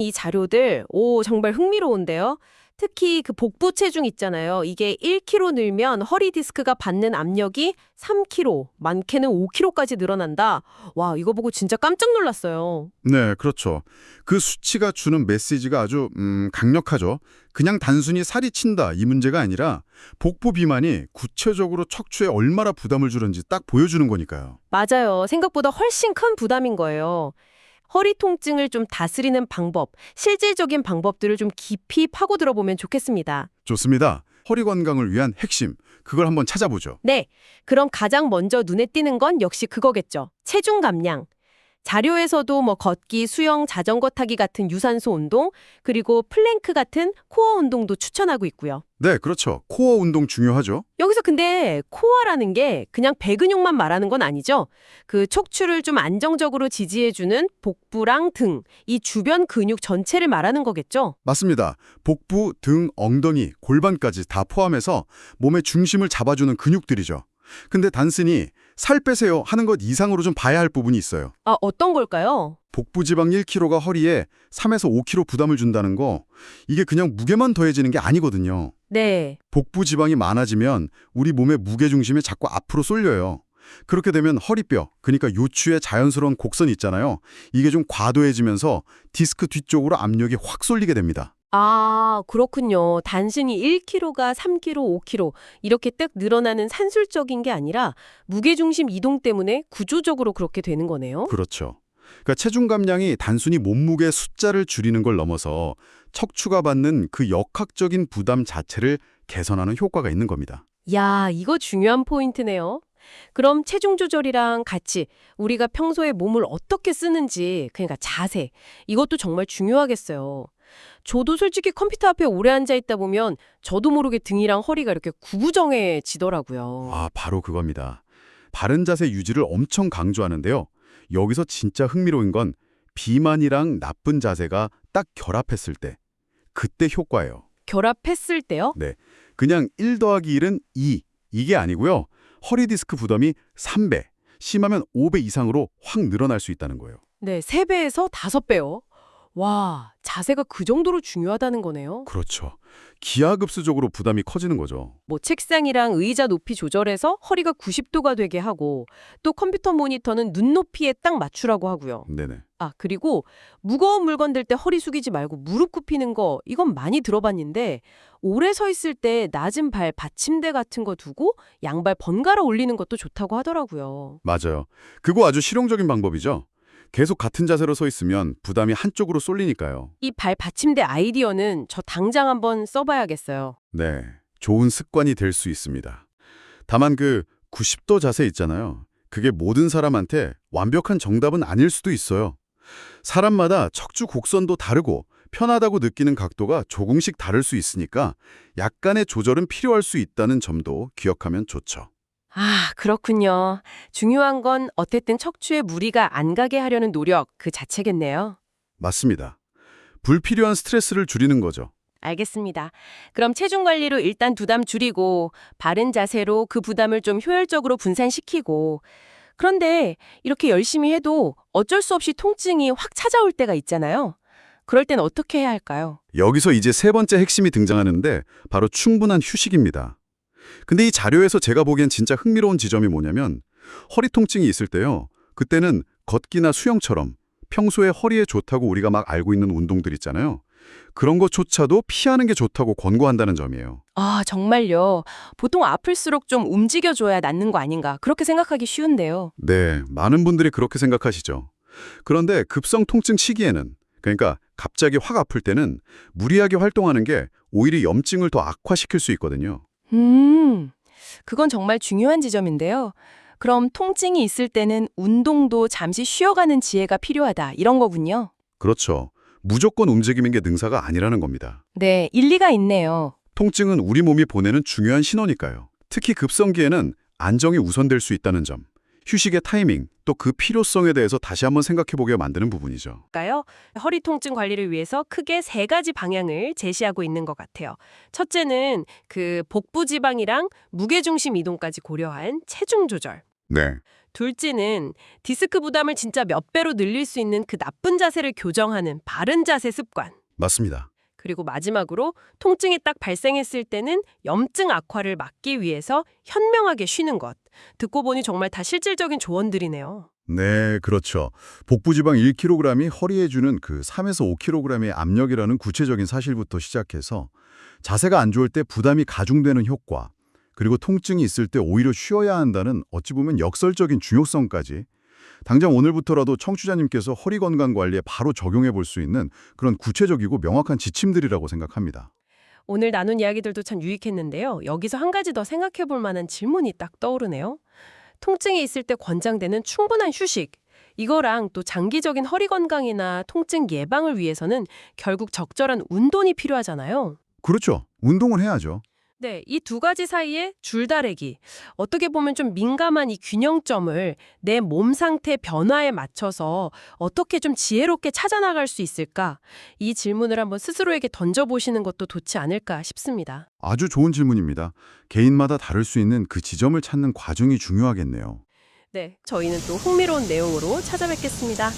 이 자료들, 정말 흥미로운데요. 특히 그 복부 체중 있잖아요. 이게 1kg 늘면 허리 디스크가 받는 압력이 3kg, 많게는 5kg까지 늘어난다. 와, 이거 보고 진짜 깜짝 놀랐어요. 네, 그렇죠. 그 수치가 주는 메시지가 아주 강력하죠. 그냥 단순히 살이 친다 이 문제가 아니라 복부 비만이 구체적으로 척추에 얼마나 부담을 주는지 딱 보여주는 거니까요. 맞아요. 생각보다 훨씬 큰 부담인 거예요. 허리 통증을 좀 다스리는 방법, 실질적인 방법들을 좀 깊이 파고 들어보면 좋겠습니다. 좋습니다. 허리 건강을 위한 핵심, 그걸 한번 찾아보죠. 네, 그럼 가장 먼저 눈에 띄는 건 역시 그거겠죠. 체중 감량. 자료에서도 걷기, 수영, 자전거 타기 같은 유산소 운동, 그리고 플랭크 같은 코어 운동도 추천하고 있고요. 네, 그렇죠. 코어 운동 중요하죠. 여기서 근데 코어라는 게 그냥 배 근육만 말하는 건 아니죠. 그 척추를 좀 안정적으로 지지해주는 복부랑 등, 이 주변 근육 전체를 말하는 거겠죠. 맞습니다. 복부, 등, 엉덩이, 골반까지 다 포함해서 몸의 중심을 잡아주는 근육들이죠. 근데 단순히 살 빼세요 하는 것 이상으로 좀 봐야 할 부분이 있어요. 아, 어떤 걸까요? 복부 지방 1kg가 허리에 3에서 5kg 부담을 준다는 거, 이게 그냥 무게만 더해지는 게 아니거든요. 네. 복부 지방이 많아지면 우리 몸의 무게 중심이 자꾸 앞으로 쏠려요. 그렇게 되면 허리뼈, 그러니까 요추의 자연스러운 곡선이 있잖아요. 이게 좀 과도해지면서 디스크 뒤쪽으로 압력이 확 쏠리게 됩니다. 아, 그렇군요. 단순히 1kg가 3kg, 5kg 이렇게 딱 늘어나는 산술적인 게 아니라 무게중심 이동 때문에 구조적으로 그렇게 되는 거네요. 그렇죠. 그러니까 체중 감량이 단순히 몸무게 숫자를 줄이는 걸 넘어서 척추가 받는 그 역학적인 부담 자체를 개선하는 효과가 있는 겁니다. 야, 이거 중요한 포인트네요. 그럼 체중 조절이랑 같이 우리가 평소에 몸을 어떻게 쓰는지, 그러니까 자세, 이것도 정말 중요하겠어요. 저도 솔직히 컴퓨터 앞에 오래 앉아 있다 보면 저도 모르게 등이랑 허리가 이렇게 구부정해지더라고요. 아, 바로 그겁니다. 바른 자세 유지를 엄청 강조하는데요. 여기서 진짜 흥미로운 건 비만이랑 나쁜 자세가 딱 결합했을 때, 그때 효과예요. 결합했을 때요? 네, 그냥 1 더하기 1은 2, 이게 아니고요. 허리 디스크 부담이 3배, 심하면 5배 이상으로 확 늘어날 수 있다는 거예요. 네, 3배에서 5배요. 와, 자세가 그 정도로 중요하다는 거네요. 그렇죠. 기하급수적으로 부담이 커지는 거죠. 책상이랑 의자 높이 조절해서 허리가 90도가 되게 하고 또 컴퓨터 모니터는 눈높이에 딱 맞추라고 하고요. 네네. 아, 그리고 무거운 물건 들 때 허리 숙이지 말고 무릎 굽히는 거 이건 많이 들어봤는데 오래 서 있을 때 낮은 발 받침대 같은 거 두고 양발 번갈아 올리는 것도 좋다고 하더라고요. 맞아요. 그거 아주 실용적인 방법이죠. 계속 같은 자세로 서 있으면 부담이 한쪽으로 쏠리니까요. 이 발 받침대 아이디어는 저 당장 한번 써봐야겠어요. 네, 좋은 습관이 될 수 있습니다. 다만 그 90도 자세 있잖아요. 그게 모든 사람한테 완벽한 정답은 아닐 수도 있어요. 사람마다 척추 곡선도 다르고 편하다고 느끼는 각도가 조금씩 다를 수 있으니까 약간의 조절은 필요할 수 있다는 점도 기억하면 좋죠. 아, 그렇군요. 중요한 건 어쨌든 척추에 무리가 안 가게 하려는 노력 그 자체겠네요. 맞습니다. 불필요한 스트레스를 줄이는 거죠. 알겠습니다. 그럼 체중 관리로 일단 부담 줄이고 바른 자세로 그 부담을 좀 효율적으로 분산시키고 그런데 이렇게 열심히 해도 어쩔 수 없이 통증이 확 찾아올 때가 있잖아요. 그럴 땐 어떻게 해야 할까요? 여기서 이제 세 번째 핵심이 등장하는데 바로 충분한 휴식입니다. 근데 이 자료에서 제가 보기엔 진짜 흥미로운 지점이 뭐냐면 허리 통증이 있을 때요. 그때는 걷기나 수영처럼 평소에 허리에 좋다고 우리가 막 알고 있는 운동들 있잖아요. 그런 것조차도 피하는 게 좋다고 권고한다는 점이에요. 아, 정말요. 보통 아플수록 좀 움직여줘야 낫는 거 아닌가 그렇게 생각하기 쉬운데요. 네, 많은 분들이 그렇게 생각하시죠. 그런데 급성 통증 시기에는, 그러니까 갑자기 확 아플 때는 무리하게 활동하는 게 오히려 염증을 더 악화시킬 수 있거든요. 그건 정말 중요한 지점인데요. 그럼 통증이 있을 때는 운동도 잠시 쉬어가는 지혜가 필요하다 이런 거군요. 그렇죠. 무조건 움직이는 게 능사가 아니라는 겁니다. 네, 일리가 있네요. 통증은 우리 몸이 보내는 중요한 신호니까요. 특히 급성기에는 안정이 우선될 수 있다는 점, 휴식의 타이밍, 또 그 필요성에 대해서 다시 한번 생각해보게 만드는 부분이죠. 까요? 허리 통증 관리를 위해서 크게 3가지 방향을 제시하고 있는 것 같아요. 첫째는 그 복부 지방이랑 무게중심 이동까지 고려한 체중 조절. 네. 둘째는 디스크 부담을 진짜 몇 배로 늘릴 수 있는 그 나쁜 자세를 교정하는 바른 자세 습관. 맞습니다. 그리고 마지막으로 통증이 딱 발생했을 때는 염증 악화를 막기 위해서 현명하게 쉬는 것. 듣고 보니 정말 다 실질적인 조언들이네요. 네, 그렇죠. 복부지방 1kg이 허리에 주는 그 3에서 5kg의 압력이라는 구체적인 사실부터 시작해서 자세가 안 좋을 때 부담이 가중되는 효과, 그리고 통증이 있을 때 오히려 쉬어야 한다는 어찌 보면 역설적인 중요성까지 당장 오늘부터라도 청취자님께서 허리 건강 관리에 바로 적용해 볼 수 있는 그런 구체적이고 명확한 지침들이라고 생각합니다. 오늘 나눈 이야기들도 참 유익했는데요. 여기서 한 가지 더 생각해 볼 만한 질문이 딱 떠오르네요. 통증이 있을 때 권장되는 충분한 휴식. 이거랑 또 장기적인 허리 건강이나 통증 예방을 위해서는 결국 적절한 운동이 필요하잖아요. 그렇죠. 운동을 해야죠. 네, 이 두 가지 사이에 줄다리기. 어떻게 보면 좀 민감한 이 균형점을 내 몸 상태 변화에 맞춰서 어떻게 좀 지혜롭게 찾아나갈 수 있을까? 이 질문을 한번 스스로에게 던져보시는 것도 좋지 않을까 싶습니다. 아주 좋은 질문입니다. 개인마다 다를 수 있는 그 지점을 찾는 과정이 중요하겠네요. 네, 저희는 또 흥미로운 내용으로 찾아뵙겠습니다.